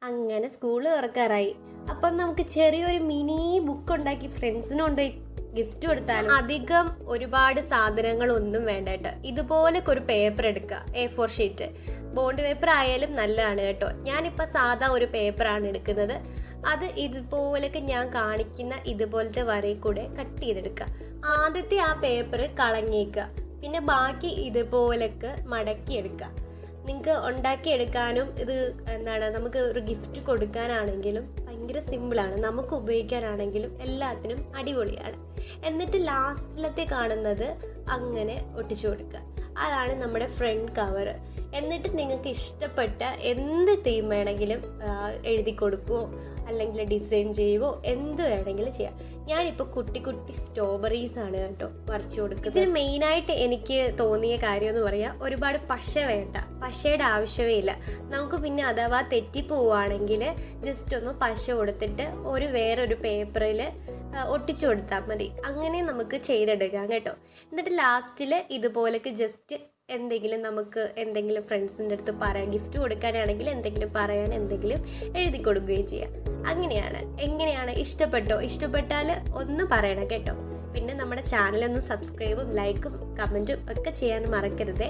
അങ്ങനെ സ്കൂൾ തുറക്കാറായി. അപ്പം നമുക്ക് ചെറിയൊരു മിനി ബുക്ക് ഉണ്ടാക്കി ഫ്രണ്ട്സിന് കൊണ്ടുപോയി ഗിഫ്റ്റ് കൊടുത്താലും. അധികം ഒരുപാട് സാധനങ്ങളൊന്നും വേണ്ട കേട്ടോ. ഇതുപോലൊക്കെ ഒരു പേപ്പർ എടുക്കുക, A4 ഷീറ്റ്. ബോണ്ട് പേപ്പർ ആയാലും നല്ലതാണ് കേട്ടോ. ഞാനിപ്പോൾ സാധാ ഒരു പേപ്പറാണ് എടുക്കുന്നത്. അത് ഇതുപോലൊക്കെ ഞാൻ കാണിക്കുന്ന ഇതുപോലത്തെ വരയിൽ കൂടെ കട്ട് ചെയ്തെടുക്കുക. ആദ്യത്തെ ആ പേപ്പർ കളഞ്ഞേക്കുക. പിന്നെ ബാക്കി ഇതുപോലൊക്കെ മടക്കിയെടുക്കുക. നിങ്ങൾക്ക് ഉണ്ടാക്കിയെടുക്കാനും ഇത് നമുക്ക് ഒരു ഗിഫ്റ്റ് കൊടുക്കാനാണെങ്കിലും ഭയങ്കര സിമ്പിളാണ്. നമുക്ക് ഉപയോഗിക്കാനാണെങ്കിലും എല്ലാത്തിനും അടിപൊളിയാണ്. എന്നിട്ട് ലാസ്റ്റിലത്തെ കാണുന്നത് അങ്ങനെ ഒട്ടിച്ചു കൊടുക്കുക. അതാണ് നമ്മുടെ ഫ്രണ്ട് കവർ. എന്നിട്ട് നിങ്ങൾക്ക് ഇഷ്ടപ്പെട്ട എന്ത് തീം വേണമെങ്കിലും എഴുതി കൊടുക്കുവോ അല്ലെങ്കിൽ ഡിസൈൻ ചെയ്യുവോ എന്ത് വേണമെങ്കിലും ചെയ്യാം. ഞാനിപ്പോൾ കുട്ടി കുട്ടി സ്ട്രോബെറീസ് ആണ് കേട്ടോ വരച്ചു കൊടുക്കുന്നത്. ഇതിന് മെയിനായിട്ട് എനിക്ക് തോന്നിയ കാര്യം എന്ന് പറയാം, ഒരുപാട് പശ വേണ്ട, പശയുടെ ആവശ്യമേ ഇല്ല. നമുക്ക് പിന്നെ അഥവാ തെറ്റിപ്പോവുകയാണെങ്കിൽ ജസ്റ്റ് ഒന്ന് പശ കൊടുത്തിട്ട് വേറൊരു പേപ്പറിൽ ഒട്ടിച്ചു കൊടുത്താൽ മതി. അങ്ങനെ നമുക്ക് ചെയ്തെടുക്കാം കേട്ടോ. എന്നിട്ട് ലാസ്റ്റിൽ ഇതുപോലൊക്കെ ജസ്റ്റ് എന്തെങ്കിലും ഫ്രണ്ട്സിൻ്റെ അടുത്ത് പറയാം, ഗിഫ്റ്റ് കൊടുക്കാനാണെങ്കിൽ എന്തെങ്കിലും പറയാൻ എന്തെങ്കിലും എഴുതി കൊടുക്കുകയും ചെയ്യാം. എങ്ങനെയാണ് ഇഷ്ടപ്പെട്ടാൽ ഒന്ന് പറയണം കേട്ടോ. പിന്നെ നമ്മുടെ ചാനലൊന്ന് സബ്സ്ക്രൈബും ലൈക്കും കമൻറ്റും ഒക്കെ ചെയ്യാൻ മറക്കരുതേ.